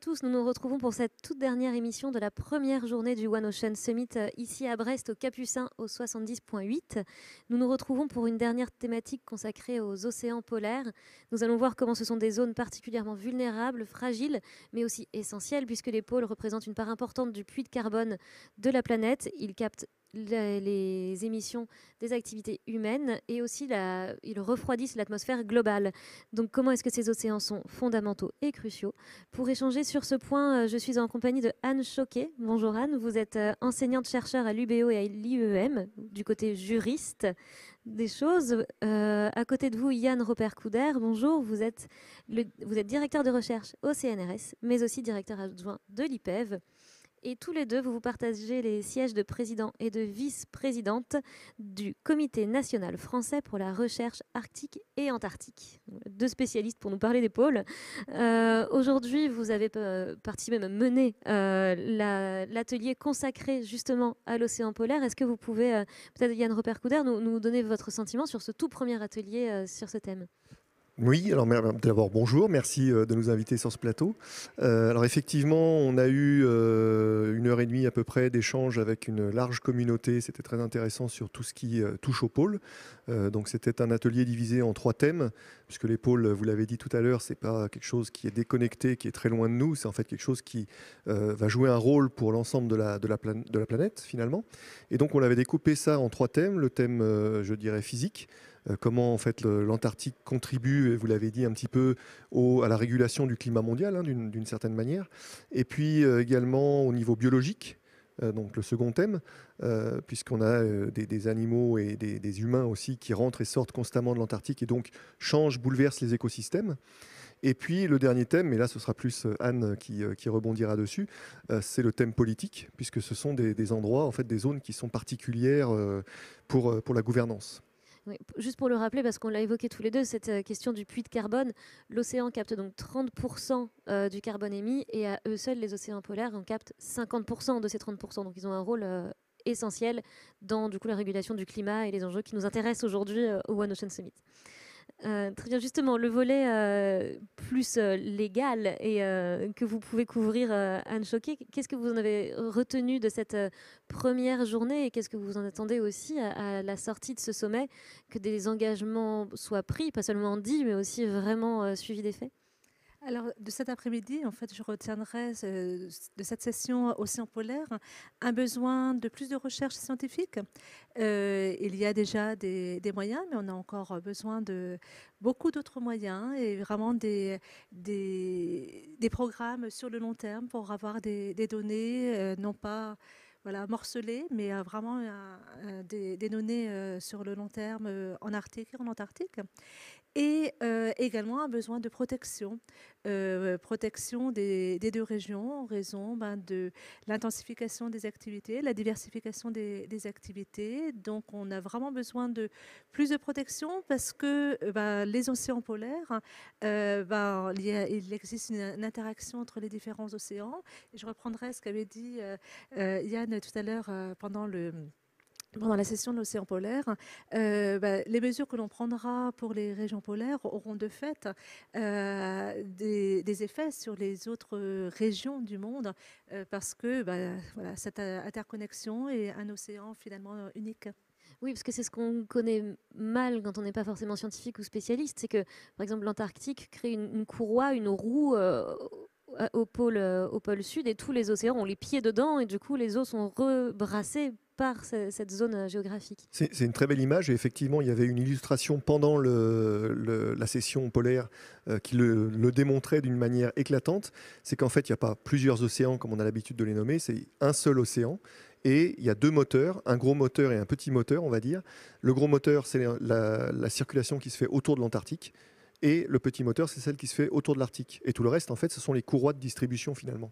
tous, nous nous retrouvons pour cette toute dernière émission de la première journée du One Ocean Summit ici à Brest au Capucin au 70.8. Nous nous retrouvons pour une dernière thématique consacrée aux océans polaires. Nous allons voir comment ce sont des zones particulièrement vulnérables, fragiles, mais aussi essentielles puisque les pôles représentent une part importante du puits de carbone de la planète. Ils captent les émissions des activités humaines et aussi ils refroidissent l'atmosphère globale. Donc comment est-ce que ces océans sont fondamentaux et cruciaux? Pour échanger sur ce point, je suis en compagnie de Anne Choquet. Bonjour Anne, vous êtes enseignante-chercheur à l'UBO et à l'IEM, du côté juriste des choses. À côté de vous, Yann Roper-Couder, bonjour, vous êtes directeur de recherche au CNRS, mais aussi directeur adjoint de l'IPEV. Et tous les deux, vous partagez les sièges de président et de vice-présidente du Comité national français pour la recherche arctique et antarctique. Deux spécialistes pour nous parler des pôles. Aujourd'hui, vous avez participé, même mené l'atelier consacré justement à l'océan polaire. Est-ce que vous pouvez, peut-être Yann Roper-Couder, nous donner votre sentiment sur ce tout premier atelier sur ce thème? Oui, alors d'abord bonjour, merci de nous inviter sur ce plateau. Alors effectivement, on a eu 1 heure et demie à peu près d'échanges avec une large communauté, c'était très intéressant sur tout ce qui touche aux pôles. Donc c'était un atelier divisé en 3 thèmes, puisque les pôles, vous l'avez dit tout à l'heure, c'est pas quelque chose qui est déconnecté, qui est très loin de nous, c'est en fait quelque chose qui va jouer un rôle pour l'ensemble de la planète finalement. Et donc on avait découpé ça en 3 thèmes, le thème je dirais physique, comment en fait l'Antarctique contribue, et vous l'avez dit un petit peu, à la régulation du climat mondial d'une certaine manière. Et puis également au niveau biologique, donc le second thème, puisqu'on a des animaux et des humains aussi qui rentrent et sortent constamment de l'Antarctique et donc changent, bouleversent les écosystèmes. Et puis le dernier thème, et là ce sera plus Anne qui rebondira dessus, c'est le thème politique, puisque ce sont des endroits, en fait, des zones qui sont particulières pour la gouvernance. Oui, juste pour le rappeler, parce qu'on l'a évoqué tous les deux, cette question du puits de carbone, l'océan capte donc 30% du carbone émis et à eux seuls, les océans polaires en captent 50% de ces 30%. Donc ils ont un rôle essentiel dans du coup, la régulation du climat et les enjeux qui nous intéressent aujourd'hui au One Ocean Summit. Très bien, justement, le volet plus légal et que vous pouvez couvrir, Anne Choquet, qu'est-ce que vous en avez retenu de cette première journée et qu'est-ce que vous en attendez aussi à la sortie de ce sommet, que des engagements soient pris, pas seulement dits, mais aussi vraiment suivis des faits? Alors, de cet après-midi, en fait, je retiendrai de cette session Océan polaire un besoin de plus de recherche scientifique. Il y a déjà des moyens, mais on a encore besoin de beaucoup d'autres moyens et vraiment des programmes sur le long terme pour avoir des données, non pas voilà, morcelées, mais vraiment des données sur le long terme en Arctique et en Antarctique. Et également un besoin de protection, protection des 2 régions en raison de l'intensification des activités, la diversification des activités. Donc on a vraiment besoin de plus de protection parce que les océans polaires, il existe une interaction entre les différents océans. Et je reprendrai ce qu'avait dit Yann tout à l'heure pendant la session de l'océan polaire. Les mesures que l'on prendra pour les régions polaires auront de fait des effets sur les autres régions du monde parce que voilà, cette interconnexion est un océan finalement unique. Oui, parce que c'est ce qu'on connaît mal quand on n'est pas forcément scientifique ou spécialiste, c'est que, par exemple, l'Antarctique crée une courroie, une roue au pôle sud, et tous les océans ont les pieds dedans, et du coup, les eaux sont rebrassées par cette zone géographique. C'est une très belle image et effectivement il y avait une illustration pendant la session polaire qui le démontrait d'une manière éclatante. C'est qu'en fait il n'y a pas plusieurs océans comme on a l'habitude de les nommer, c'est un seul océan et il y a 2 moteurs, un gros moteur et un petit moteur on va dire. Le gros moteur c'est la circulation qui se fait autour de l'Antarctique et le petit moteur c'est celle qui se fait autour de l'Arctique. Et tout le reste en fait ce sont les courroies de distribution finalement.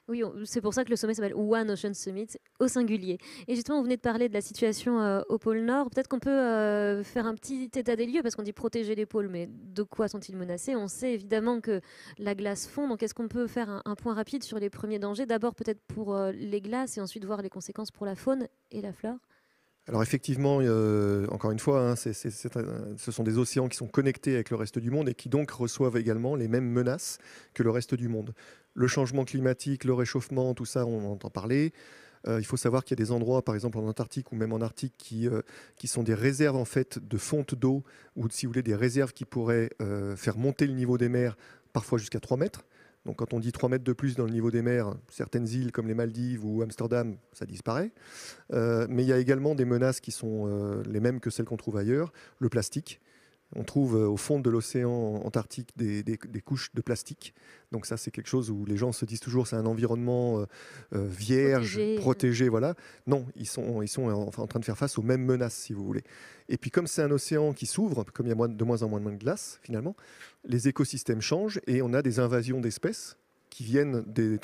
Oui, c'est pour ça que le sommet s'appelle One Ocean Summit, au singulier. Et justement, vous venez de parler de la situation au pôle Nord. Peut-être qu'on peut faire un petit état des lieux, parce qu'on dit protéger les pôles, mais de quoi sont-ils menacés? On sait évidemment que la glace fond, donc est-ce qu'on peut faire un point rapide sur les premiers dangers? D'abord peut-être pour les glaces, et ensuite voir les conséquences pour la faune et la flore. Alors effectivement, encore une fois, hein, ce sont des océans qui sont connectés avec le reste du monde et qui donc reçoivent également les mêmes menaces que le reste du monde. Le changement climatique, le réchauffement, tout ça, on entend parler. Il faut savoir qu'il y a des endroits, par exemple en Antarctique ou même en Arctique, qui sont des réserves en fait de fontes d'eau ou, si vous voulez, des réserves qui pourraient faire monter le niveau des mers, parfois jusqu'à 3 mètres. Donc quand on dit 3 mètres de plus dans le niveau des mers, certaines îles comme les Maldives ou Amsterdam, ça disparaît. Mais il y a également des menaces qui sont les mêmes que celles qu'on trouve ailleurs. Le plastique. On trouve au fond de l'océan Antarctique des couches de plastique. Donc ça, c'est quelque chose où les gens se disent toujours c'est un environnement vierge, protégé. Voilà. Non, ils sont enfin, en train de faire face aux mêmes menaces, si vous voulez. Et puis comme c'est un océan qui s'ouvre, comme il y a de moins en moins de glace, finalement, les écosystèmes changent et on a des invasions d'espèces qui viennent des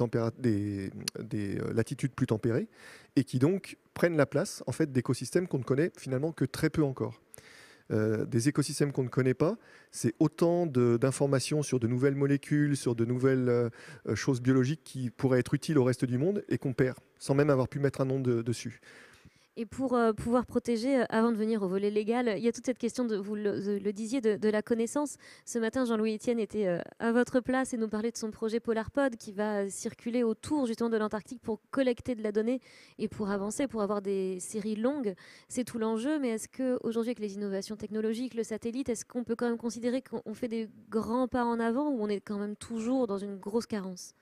latitudes plus tempérées et qui donc prennent la place en fait, d'écosystèmes qu'on ne connaît finalement que très peu encore. Des écosystèmes qu'on ne connaît pas, c'est autant d'informations sur de nouvelles molécules, sur de nouvelles choses biologiques qui pourraient être utiles au reste du monde et qu'on perd, sans même avoir pu mettre un nom dessus. Et pour pouvoir protéger, avant de venir au volet légal, il y a toute cette question, vous le disiez, de la connaissance. Ce matin, Jean-Louis Etienne était à votre place et nous parlait de son projet PolarPod qui va circuler autour justement de l'Antarctique pour collecter de la donnée et pour avancer, pour avoir des séries longues. C'est tout l'enjeu, mais est-ce qu'aujourd'hui, avec les innovations technologiques, le satellite, est-ce qu'on peut quand même considérer qu'on fait des grands pas en avant ou on est quand même toujours dans une grosse carence?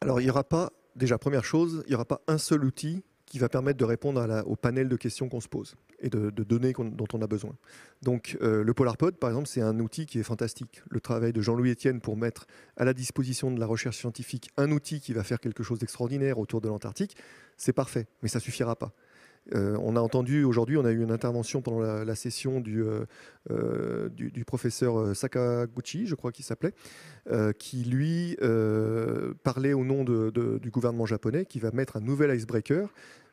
Alors, il n'y aura pas, déjà, première chose, il n'y aura pas un seul outil qui va permettre de répondre au panel de questions qu'on se pose et de données dont on a besoin. Donc le PolarPod, par exemple, c'est un outil qui est fantastique. Le travail de Jean-Louis Etienne pour mettre à la disposition de la recherche scientifique un outil qui va faire quelque chose d'extraordinaire autour de l'Antarctique, c'est parfait, mais ça ne suffira pas. On a entendu aujourd'hui, on a eu une intervention pendant la session du professeur Sakaguchi, je crois qu'il s'appelait, qui lui parlait au nom du gouvernement japonais qui va mettre un nouvel icebreaker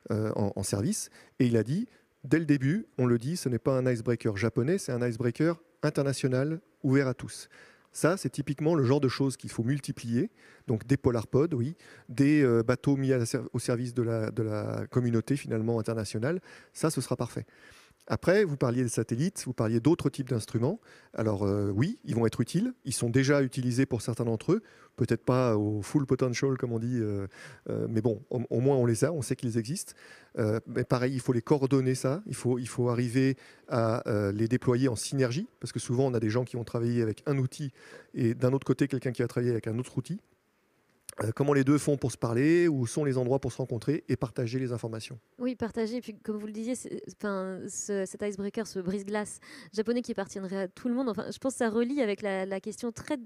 en service. Et il a dit, dès le début, on le dit, ce n'est pas un icebreaker japonais, c'est un icebreaker international ouvert à tous. Ça, c'est typiquement le genre de choses qu'il faut multiplier. Donc des polarpods, oui, des bateaux mis au service de la communauté finalement internationale. Ça, ce sera parfait. Après, vous parliez des satellites, vous parliez d'autres types d'instruments. Alors oui, ils vont être utiles. Ils sont déjà utilisés pour certains d'entre eux. Peut-être pas au full potential, comme on dit. Mais bon, au moins on les a, on sait qu'ils existent. Mais pareil, il faut les coordonner, ça. Il faut arriver à les déployer en synergie. Parce que souvent, on a des gens qui vont travailler avec un outil et d'un autre côté, quelqu'un qui va travailler avec un autre outil. Comment les deux font pour se parler, où sont les endroits pour se rencontrer et partager les informations. Oui, partager. Et puis, comme vous le disiez, cet icebreaker, ce brise-glace japonais qui appartiendrait à tout le monde, enfin, je pense que ça relie avec la question très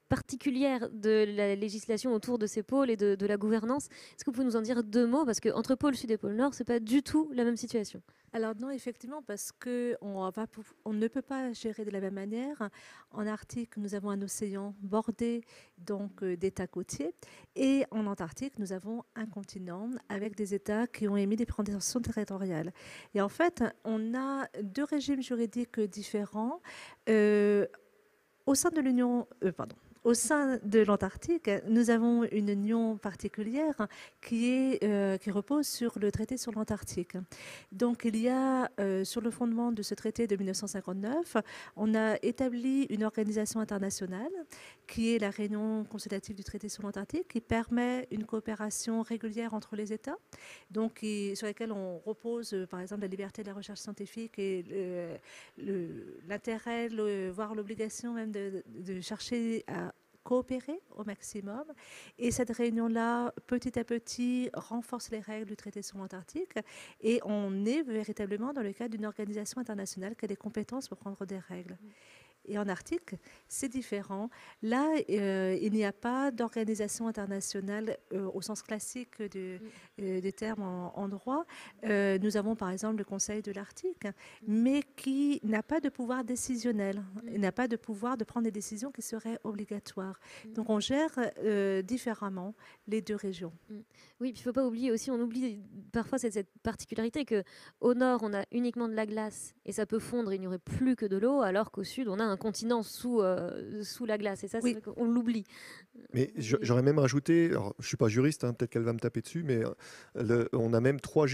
particulière de la législation autour de ces pôles et de la gouvernance. Est-ce que vous pouvez nous en dire deux mots? Parce qu'entre pôle sud et pôle nord, ce n'est pas du tout la même situation. Alors non, effectivement, parce qu'on ne peut pas gérer de la même manière. En Arctique, nous avons un océan bordé donc d'États côtiers, et en Antarctique, nous avons un continent avec des États qui ont émis des prétentions territoriales. Et en fait, on a deux régimes juridiques différents au sein de l'Union. Au sein de l'Antarctique, nous avons une union particulière qui repose sur le traité sur l'Antarctique. Donc, il y a, sur le fondement de ce traité de 1959, on a établi une organisation internationale qui est la réunion consultative du traité sur l'Antarctique, qui permet une coopération régulière entre les États, donc sur laquelle on repose, par exemple, la liberté de la recherche scientifique et l'intérêt, voire l'obligation même de chercher à coopérer au maximum. Et cette réunion-là, petit à petit, renforce les règles du traité sur l'Antarctique. Et on est véritablement dans le cadre d'une organisation internationale qui a des compétences pour prendre des règles. Et en Arctique, c'est différent. Là, il n'y a pas d'organisation internationale au sens classique des termes en droit. Nous avons par exemple le Conseil de l'Arctique, mais qui n'a pas de pouvoir décisionnel. Il n'a pas de pouvoir de prendre des décisions qui seraient obligatoires. Donc on gère différemment les deux régions. Oui, il ne faut pas oublier aussi, on oublie parfois cette particularité qu'au nord, on a uniquement de la glace et ça peut fondre, il n'y aurait plus que de l'eau, alors qu'au sud, on a un continent sous la glace. Et ça, Oui. c'est vrai qu'on l'oublie. Mais j'aurais même rajouté, alors, je ne suis pas juriste, hein, peut-être qu'elle va me taper dessus, mais on a même trois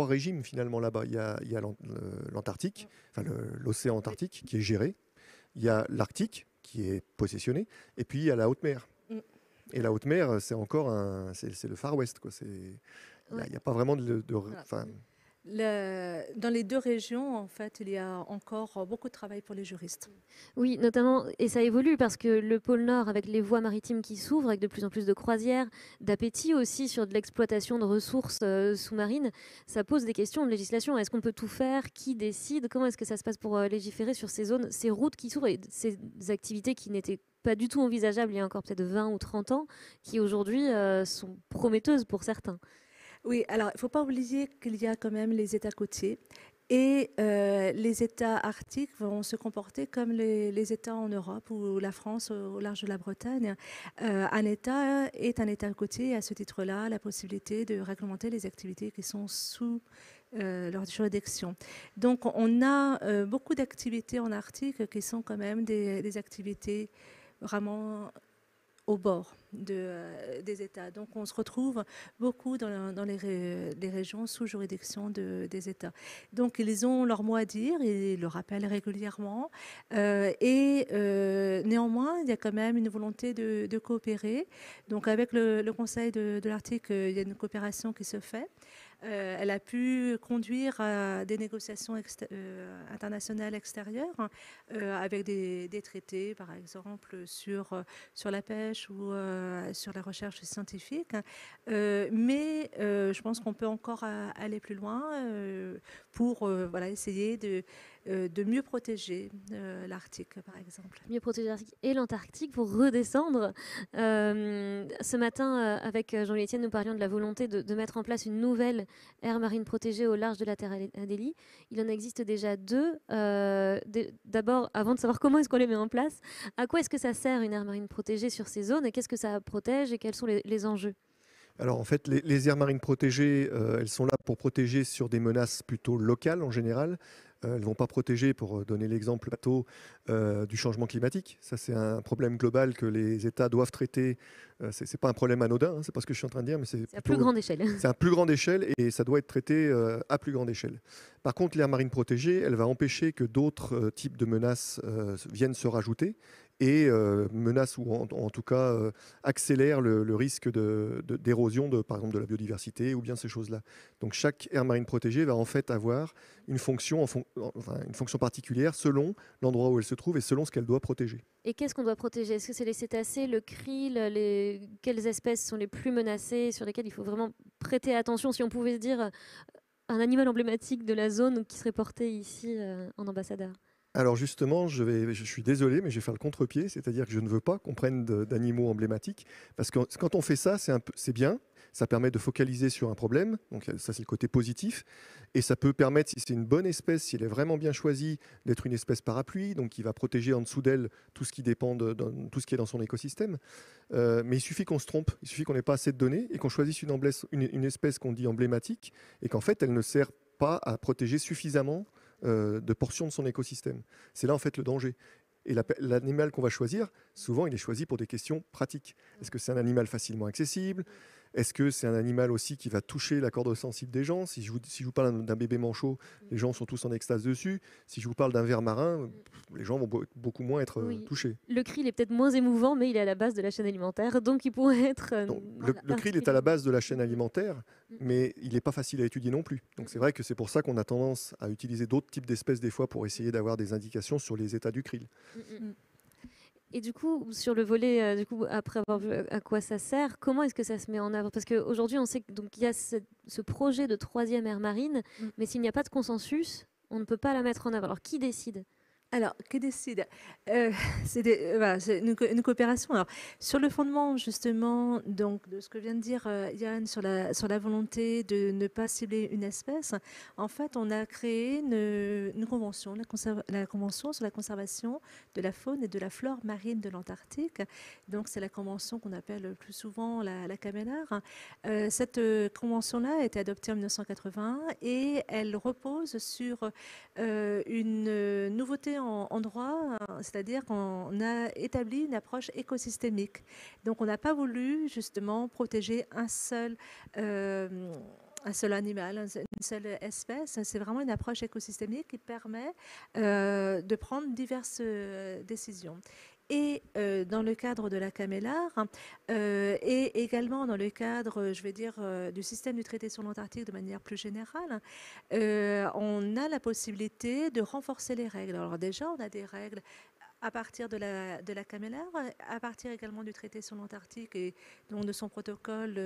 régimes finalement là-bas. Il y a l'Antarctique, enfin l'océan Antarctique qui est géré, il y a l'Arctique qui est possessionné, et puis il y a la haute mer. Et la haute mer, c'est encore c'est le Far West, quoi. Il n'y a pas vraiment Dans les deux régions, en fait, il y a encore beaucoup de travail pour les juristes. Oui, notamment, et ça évolue parce que le pôle Nord, avec les voies maritimes qui s'ouvrent, avec de plus en plus de croisières, d'appétit aussi sur de l'exploitation de ressources sous-marines, ça pose des questions de législation. Est-ce qu'on peut tout faire? Qui décide? Comment est-ce que ça se passe pour légiférer sur ces zones, ces routes qui s'ouvrent et ces activités qui n'étaient pas du tout envisageables il y a encore peut-être 20 ou 30 ans, qui aujourd'hui sont prometteuses pour certains? Oui, alors il ne faut pas oublier qu'il y a quand même les États côtiers et les États arctiques vont se comporter comme les États en Europe ou la France au large de la Bretagne. Un État est un État côtier et à ce titre-là, la possibilité de réglementer les activités qui sont sous leur juridiction. Donc on a beaucoup d'activités en Arctique qui sont quand même des activités vraiment au bord des États. Donc on se retrouve beaucoup dans les régions sous juridiction des États. Donc ils ont leur mot à dire, ils le rappellent régulièrement. Néanmoins, il y a quand même une volonté de coopérer. Donc avec le Conseil de l'Arctique, il y a une coopération qui se fait. Elle a pu conduire à des négociations internationales extérieures avec des traités, par exemple, sur la pêche ou sur la recherche scientifique. Mais je pense qu'on peut encore aller plus loin pour essayer de mieux protéger l'Arctique, par exemple. Mieux protéger l'Arctique et l'Antarctique pour redescendre. Ce matin, avec Jean-Louis Etienne, nous parlions de la volonté de mettre en place une nouvelle aire marine protégée au large de la Terre Adélie. Il en existe déjà deux. D'abord, avant de savoir comment est-ce qu'on les met en place, à quoi est-ce que ça sert une aire marine protégée sur ces zones et qu'est-ce que ça protège et quels sont les enjeux? Alors en fait, les aires marines protégées, elles sont là pour protéger sur des menaces plutôt locales en général. Elles ne vont pas protéger, pour donner l'exemple bateau, du changement climatique. Ça, c'est un problème global que les États doivent traiter. Ce n'est pas un problème anodin, hein, c'est pas ce que je suis en train de dire, mais c'est à plus grande échelle. C'est à plus grande échelle et ça doit être traité à plus grande échelle. Par contre, l'aire marine protégée, elle va empêcher que d'autres types de menaces viennent se rajouter et menacent ou en tout cas accélèrent le risque d'érosion par exemple de la biodiversité ou bien ces choses-là. Donc chaque aire marine protégée va en fait avoir une fonction particulière selon l'endroit où elle se trouve et selon ce qu'elle doit protéger. Et qu'est-ce qu'on doit protéger? Est-ce que c'est les cétacés, le krill, quelles espèces sont les plus menacées, sur lesquelles il faut vraiment prêter attention? Si on pouvait se dire un animal emblématique de la zone qui serait porté ici en ambassadeur. Alors justement, je suis désolé, mais je vais faire le contre-pied, c'est-à-dire que je ne veux pas qu'on prenne d'animaux emblématiques, parce que quand on fait ça, c'est bien, ça permet de focaliser sur un problème, donc ça c'est le côté positif, et ça peut permettre, si c'est une bonne espèce, si elle est vraiment bien choisie, d'être une espèce parapluie, donc qui va protéger en dessous d'elle tout ce qui dépend tout ce qui est dans son écosystème. Mais il suffit qu'on se trompe, il suffit qu'on n'ait pas assez de données, et qu'on choisisse une espèce qu'on dit emblématique, et qu'en fait elle ne sert pas à protéger suffisamment de portions de son écosystème. C'est là en fait le danger. Et l'animal qu'on va choisir, souvent il est choisi pour des questions pratiques. Est-ce que c'est un animal facilement accessible? Est-ce que c'est un animal aussi qui va toucher la corde sensible des gens? Si je vous parle d'un bébé manchot, les gens sont tous en extase dessus. Si je vous parle d'un ver marin, les gens vont beaucoup moins être touchés. Le krill est peut-être moins émouvant, mais il est à la base de la chaîne alimentaire, donc il pourrait être... le krill est à la base de la chaîne alimentaire, mais il n'est pas facile à étudier non plus. Donc c'est vrai que c'est pour ça qu'on a tendance à utiliser d'autres types d'espèces des fois pour essayer d'avoir des indications sur les états du krill. Et du coup, sur le volet, après avoir vu à quoi ça sert, comment est-ce que ça se met en œuvre? Parce qu'aujourd'hui, on sait qu'il y a ce projet de 3e aire marine, mais s'il n'y a pas de consensus, on ne peut pas la mettre en œuvre. Alors, qui décide? Alors, qui décide? C'est une coopération. Alors, sur le fondement, justement, donc, de ce que vient de dire Yann sur la volonté de ne pas cibler une espèce, en fait, on a créé une convention, la Convention sur la conservation de la faune et de la flore marine de l'Antarctique. Donc, c'est la convention qu'on appelle le plus souvent la CAMELAR. Cette convention-là a été adoptée en 1980 et elle repose sur une nouveauté fait en droit, c'est-à-dire qu'on a établi une approche écosystémique. Donc, on n'a pas voulu justement protéger un seul animal, une seule espèce. C'est vraiment une approche écosystémique qui permet de prendre diverses décisions. Et dans le cadre de la CAMELAR, et également dans le cadre, je vais dire, du système du traité sur l'Antarctique de manière plus générale, on a la possibilité de renforcer les règles. Alors déjà, on a des règles à partir de la CAMELAR, à partir également du traité sur l'Antarctique et donc de son protocole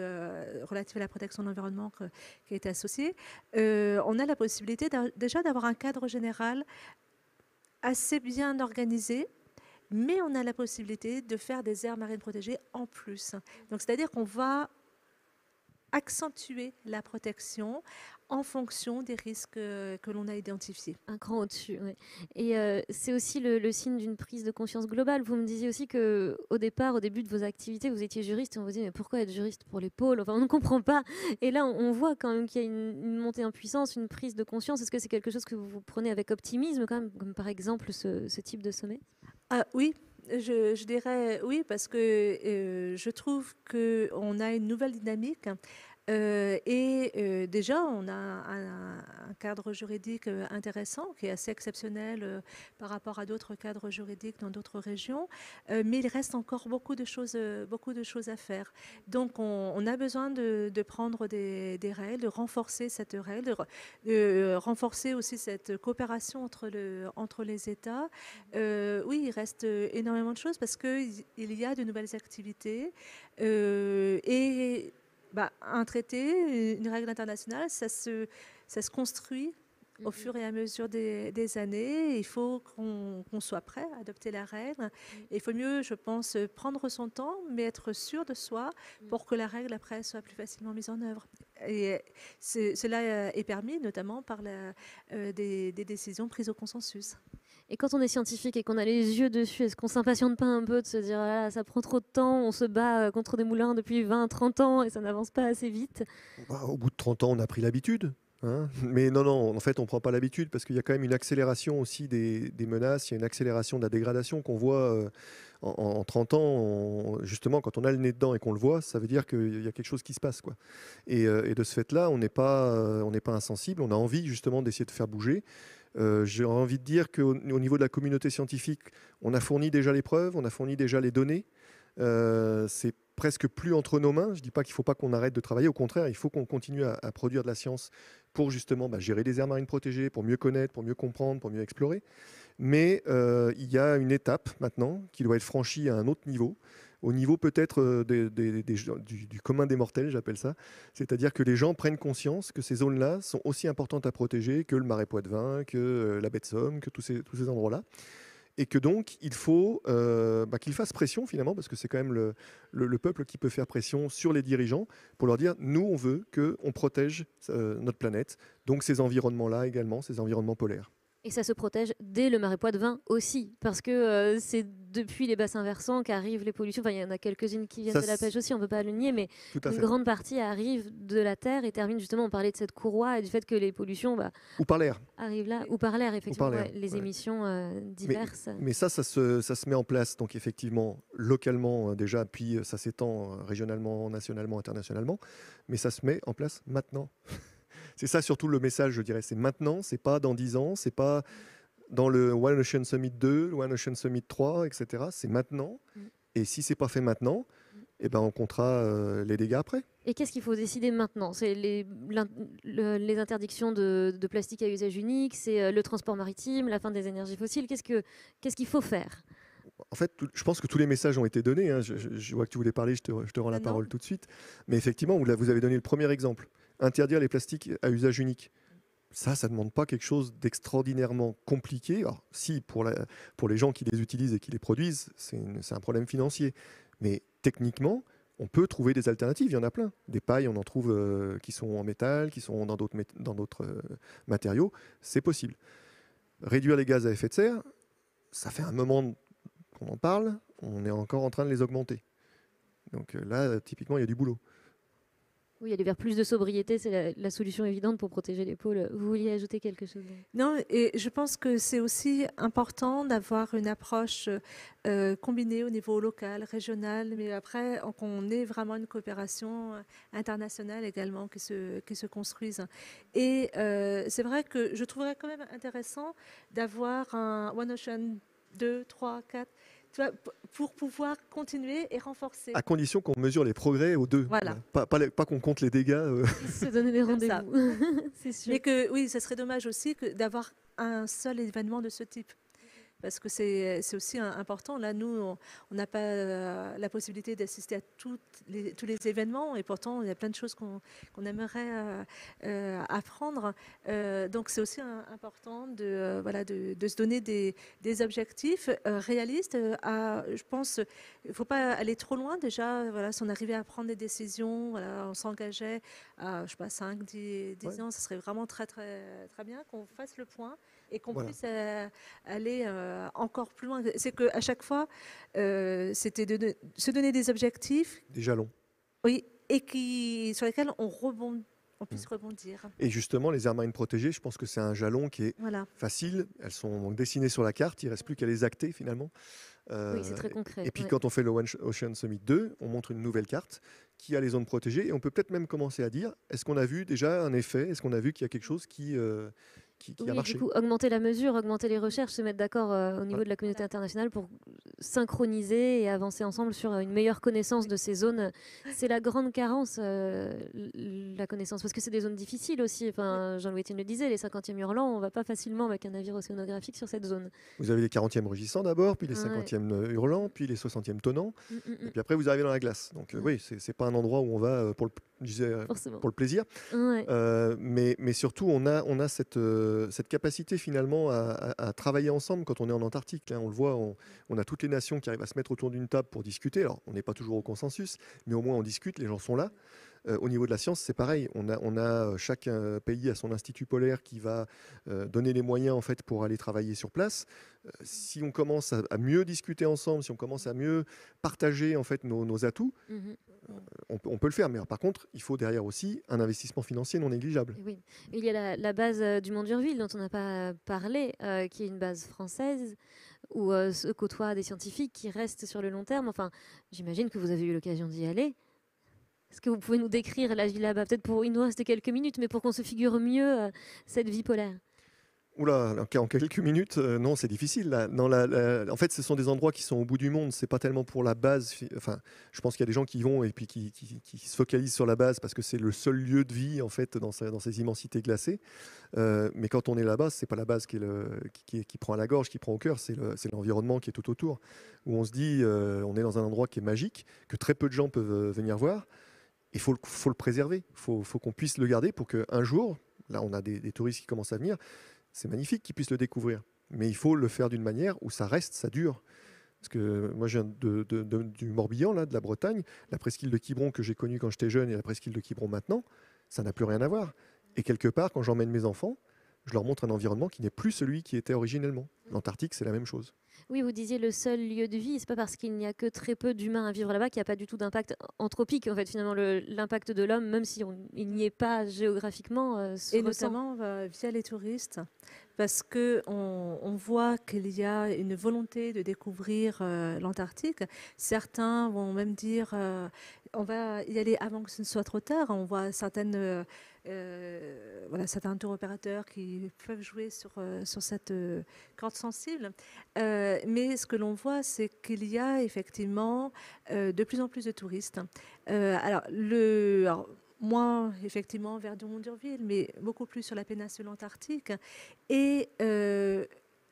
relatif à la protection de l'environnement qui est associé. On a la possibilité déjà d'avoir un cadre général assez bien organisé, mais on a la possibilité de faire des aires marines protégées en plus. Donc, c'est-à-dire qu'on va accentuer la protection en fonction des risques que l'on a identifiés. Un cran au-dessus, oui. Et c'est aussi le signe d'une prise de conscience globale. Vous me disiez aussi qu'au départ, au début de vos activités, vous étiez juriste et on vous dit mais pourquoi être juriste pour les pôles? Enfin, on ne comprend pas. Et là, on voit quand même qu'il y a une montée en puissance, une prise de conscience. Est-ce que c'est quelque chose que vous prenez avec optimisme, quand même, comme par exemple ce type de sommet? Oui, je dirais oui, parce que je trouve qu'on a une nouvelle dynamique. Déjà, on a un cadre juridique intéressant, qui est assez exceptionnel par rapport à d'autres cadres juridiques dans d'autres régions, mais il reste encore beaucoup de choses à faire. Donc, on a besoin de prendre des règles, de renforcer cette règle, de renforcer aussi cette coopération entre les États. Oui, il reste énormément de choses parce qu'il y a de nouvelles activités un traité, une règle internationale, ça se construit au fur et à mesure des années. Il faut qu'on soit prêt à adopter la règle. Et il faut mieux, je pense, prendre son temps, mais être sûr de soi pour que la règle, après, soit plus facilement mise en œuvre. Et cela est permis notamment par des décisions prises au consensus. Et quand on est scientifique et qu'on a les yeux dessus, est-ce qu'on s'impatiente pas un peu de se dire ah, ça prend trop de temps, on se bat contre des moulins depuis 20-30 ans et ça n'avance pas assez vite? Au bout de 30 ans, on a pris l'habitude. Hein, mais non, en fait, on ne prend pas l'habitude parce qu'il y a quand même une accélération aussi des menaces, il y a une accélération de la dégradation qu'on voit en 30 ans. Justement, quand on a le nez dedans et qu'on le voit, ça veut dire qu'il y a quelque chose qui se passe, quoi. Et de ce fait-là, on n'est pas insensible, on a envie justement d'essayer de faire bouger. J'ai envie de dire qu'au niveau de la communauté scientifique, on a fourni déjà les preuves, on a fourni déjà les données. C'est presque plus entre nos mains. Je ne dis pas qu'il ne faut pas qu'on arrête de travailler. Au contraire, il faut qu'on continue à produire de la science pour justement gérer des aires marines protégées, pour mieux connaître, pour mieux comprendre, pour mieux explorer. Mais il y a une étape maintenant qui doit être franchie à un autre niveau, au niveau peut-être du commun des mortels, j'appelle ça. C'est-à-dire que les gens prennent conscience que ces zones-là sont aussi importantes à protéger que le marais Poitevin, que la baie de Somme, que tous ces endroits-là. Et que donc, il faut qu'ils fassent pression finalement, parce que c'est quand même le peuple qui peut faire pression sur les dirigeants pour leur dire, nous, on veut qu'on protège notre planète, donc ces environnements-là également, ces environnements polaires. Et ça se protège dès le marais Poitevin aussi, parce que c'est depuis les bassins versants qu'arrivent les pollutions. Enfin, il y en a quelques-unes qui viennent de la pêche aussi, on ne peut pas le nier, mais une grande partie arrive de la terre et termine justement, on parlait de cette courroie et du fait que les pollutions ou par l'air. Arrivent là, ou par l'air, effectivement, par l'air, les émissions diverses. Mais ça se met en place, donc effectivement, localement déjà, puis ça s'étend régionalement, nationalement, internationalement, mais ça se met en place maintenant. C'est ça surtout le message, je dirais. C'est maintenant, c'est pas dans 10 ans, c'est pas dans le One Ocean Summit 2, le One Ocean Summit 3, etc. C'est maintenant. Et si c'est pas fait maintenant, on comptera les dégâts après. Et qu'est-ce qu'il faut décider maintenant? C'est les interdictions de plastique à usage unique, c'est le transport maritime, la fin des énergies fossiles. Qu'est-ce qu'il faut faire? En fait, je pense que tous les messages ont été donnés. Hein. Je vois que tu voulais parler, je te rends la parole tout de suite. Mais effectivement, vous avez donné le premier exemple. Interdire les plastiques à usage unique. Ça ne demande pas quelque chose d'extraordinairement compliqué. Alors, si, pour les gens qui les utilisent et qui les produisent, c'est un problème financier. Mais techniquement, on peut trouver des alternatives. Il y en a plein. Des pailles, on en trouve qui sont en métal, qui sont dans d'autres matériaux. C'est possible. Réduire les gaz à effet de serre, ça fait un moment qu'on en parle. On est encore en train de les augmenter. Donc là, typiquement, il y a du boulot. Oui, aller vers plus de sobriété, c'est la solution évidente pour protéger les pôles. Vous vouliez ajouter quelque chose? Non, et je pense que c'est aussi important d'avoir une approche combinée au niveau local, régional, mais après qu'on ait vraiment une coopération internationale également qui se construise. Et c'est vrai que je trouverais quand même intéressant d'avoir un One Ocean 2, 3, 4, tu vois, pour pouvoir continuer et renforcer. À condition qu'on mesure les progrès aux deux. Voilà. Pas qu'on compte les dégâts. Se donner des Comme ça. rendez-vous, c'est sûr. Mais que oui, ça serait dommage aussi d'avoir un seul événement de ce type. Parce que c'est aussi important. Là, nous, on n'a pas la possibilité d'assister à tous les événements et pourtant, il y a plein de choses qu'on aimerait apprendre. Donc, c'est aussi important voilà, de se donner des objectifs réalistes. Je pense il ne faut pas aller trop loin déjà. Voilà, si on arrivait à prendre des décisions, voilà, on s'engageait à, je sais pas, 5, 10 ans, ce serait vraiment très, très, très bien qu'on fasse le point et qu'on puisse aller encore plus loin. C'est qu'à chaque fois, c'était de se donner des objectifs. Des jalons. Oui, et sur lesquels on puisse rebondir. Et justement, les aires marines protégées, je pense que c'est un jalon qui est Voilà. facile. Elles sont dessinées sur la carte, il ne reste plus qu'à les acter finalement. Oui, c'est très concret. Et puis quand on fait le One Ocean Summit 2, on montre une nouvelle carte qui a les zones protégées et on peut peut-être même commencer à dire, est-ce qu'on a vu déjà un effet? Est-ce qu'on a vu qu'il y a quelque chose qui a marché? Du coup, augmenter la mesure, augmenter les recherches, se mettre d'accord au niveau de la communauté internationale pour synchroniser et avancer ensemble sur une meilleure connaissance de ces zones. C'est la grande carence, la connaissance, parce que c'est des zones difficiles aussi. Enfin, Jean-Louis Etienne le disait, les 50e hurlants, on ne va pas facilement avec un navire océanographique sur cette zone. Vous avez les 40e rugissants d'abord, puis les 50e hurlants, puis les 60e tonnants, et puis après vous arrivez dans la glace. Donc oui, c'est pas un endroit où on va pour le plaisir. Mais surtout, on a cette capacité finalement à travailler ensemble quand on est en Antarctique. Hein, on le voit, on a toutes les nations qui arrivent à se mettre autour d'une table pour discuter. Alors, on n'est pas toujours au consensus, mais au moins on discute, les gens sont là. Au niveau de la science, c'est pareil. On a chaque pays a son institut polaire qui va donner les moyens en fait pour aller travailler sur place. Si on commence à mieux discuter ensemble, si on commence à mieux partager en fait nos atouts, on peut le faire. Mais alors, par contre, il faut derrière aussi un investissement financier non négligeable. Oui. Il y a la base du Mont d'Urville dont on n'a pas parlé, qui est une base française où se côtoient des scientifiques qui restent sur le long terme. Enfin, j'imagine que vous avez eu l'occasion d'y aller. Est-ce que vous pouvez nous décrire la vie là-bas? Peut-être il nous reste quelques minutes, mais pour qu'on se figure mieux cette vie polaire. Oula, en quelques minutes, non, c'est difficile. Là. En fait, ce sont des endroits qui sont au bout du monde. C'est pas tellement pour la base. Enfin, je pense qu'il y a des gens qui y vont et puis qui se focalisent sur la base parce que c'est le seul lieu de vie en fait dans ces immensités glacées. Mais quand on est là-bas, c'est pas la base qui prend à la gorge, qui prend au cœur. C'est l'environnement qui est tout autour. Où on se dit, on est dans un endroit qui est magique, que très peu de gens peuvent venir voir. Il faut le préserver. Il faut qu'on puisse le garder pour qu'un jour, là, on a des touristes qui commencent à venir. C'est magnifique qu'ils puissent le découvrir. Mais il faut le faire d'une manière où ça reste, ça dure. Parce que moi, je viens du Morbihan, là, de la Bretagne. La presqu'île de Quiberon que j'ai connue quand j'étais jeune et la presqu'île de Quiberon maintenant, ça n'a plus rien à voir. Et quelque part, quand j'emmène mes enfants, je leur montre un environnement qui n'est plus celui qui était originellement. L'Antarctique, c'est la même chose. Oui, vous disiez le seul lieu de vie. C'est pas parce qu'il n'y a que très peu d'humains à vivre là-bas qu'il n'y a pas du tout d'impact anthropique. En fait, finalement, l'impact de l'homme, même si il n'y est pas géographiquement, se et ressent. notamment via les touristes, parce que on voit qu'il y a une volonté de découvrir l'Antarctique. Certains vont même dire on va y aller avant que ce ne soit trop tard. On voit certains tour opérateurs qui peuvent jouer sur cette corde sensible. Mais ce que l'on voit, c'est qu'il y a effectivement de plus en plus de touristes. Moins effectivement vers du Mont d'Urville, mais beaucoup plus sur la péninsule antarctique. Et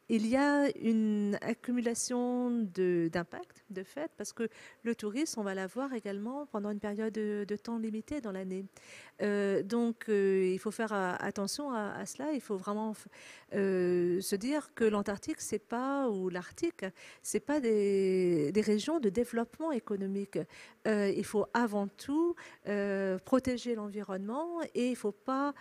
il y a une accumulation d'impact, de fait, parce que le tourisme, on va l'avoir également pendant une période de temps limitée dans l'année. Donc, il faut faire attention à cela. Il faut vraiment se dire que l'Antarctique, ou l'Arctique, c'est pas des régions de développement économique. Il faut avant tout protéger l'environnement et il ne faut pas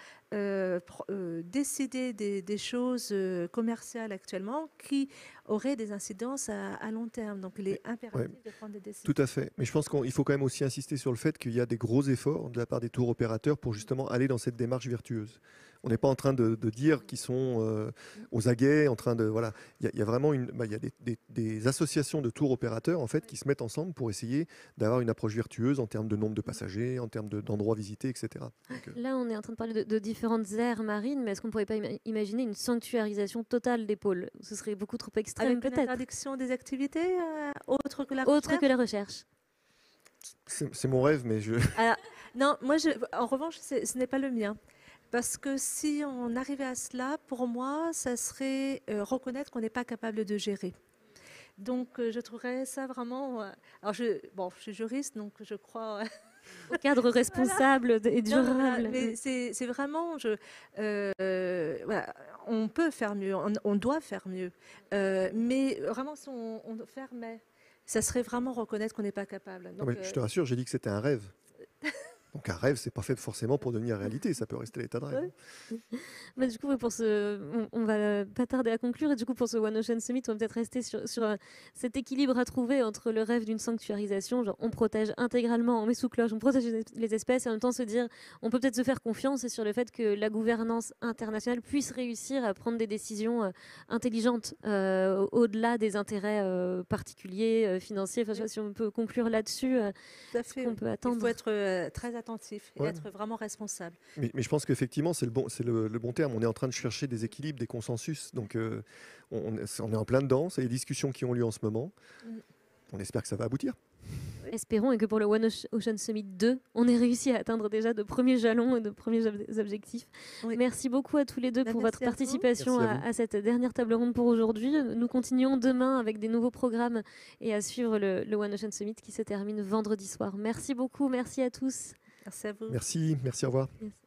décider des choses commerciales actuellement qui aurait des incidences à long terme. Donc il est impératif de prendre des décisions. Tout à fait. Mais je pense qu'il faut quand même aussi insister sur le fait qu'il y a des gros efforts de la part des tours opérateurs pour justement aller dans cette démarche vertueuse. On n'est pas en train de dire qu'ils sont aux aguets, en train de voilà. Il y a vraiment il y a des associations de tours opérateurs en fait qui se mettent ensemble pour essayer d'avoir une approche vertueuse en termes de nombre de passagers, en termes d'endroits visités, etc. Donc, là, on est en train de parler de différentes aires marines, mais est-ce qu'on ne pourrait pas imaginer une sanctuarisation totale des pôles? Ce serait beaucoup trop extrême, peut-être. Avec l'interdiction des activités autres que la Autre recherche. que la recherche. c'est mon rêve, mais je. Alors, non, moi, en revanche, ce n'est pas le mien. Parce que si on arrivait à cela, pour moi, ça serait reconnaître qu'on n'est pas capable de gérer. Donc, je trouverais ça vraiment... alors, je suis juriste, donc je crois... Au cadre responsable et durable. Non, voilà, mais c'est vraiment... voilà, on peut faire mieux, on doit faire mieux. Mais vraiment, si on fermait, ça serait vraiment reconnaître qu'on n'est pas capable. Donc, Je te rassure, j'ai dit que c'était un rêve. Donc un rêve, c'est pas fait forcément pour devenir réalité, ça peut rester l'état de rêve. Mais du coup, on va pas tarder à conclure. Et du coup, pour ce One Ocean Summit, on va peut-être rester sur cet équilibre à trouver entre le rêve d'une sanctuarisation, genre on protège intégralement, on met sous cloche, on protège les espèces, et en même temps se dire, on peut peut-être se faire confiance sur le fait que la gouvernance internationale puisse réussir à prendre des décisions intelligentes au-delà des intérêts particuliers, financiers. Enfin, si on peut conclure là-dessus, ce qu'on peut attendre. Il faut être très attentif et être vraiment responsable. Mais je pense qu'effectivement, c'est le bon terme. On est en train de chercher des équilibres, des consensus. Donc, on est en plein dedans. C'est les discussions qui ont lieu en ce moment. On espère que ça va aboutir. Espérons, et que pour le One Ocean Summit 2, on ait réussi à atteindre déjà de premiers jalons et de premiers objectifs. Oui. Merci beaucoup à tous les deux pour votre participation à cette dernière table ronde pour aujourd'hui. Nous continuons demain avec des nouveaux programmes et à suivre le One Ocean Summit qui se termine vendredi soir. Merci beaucoup, merci à tous. Merci à vous. Merci, au revoir. Merci.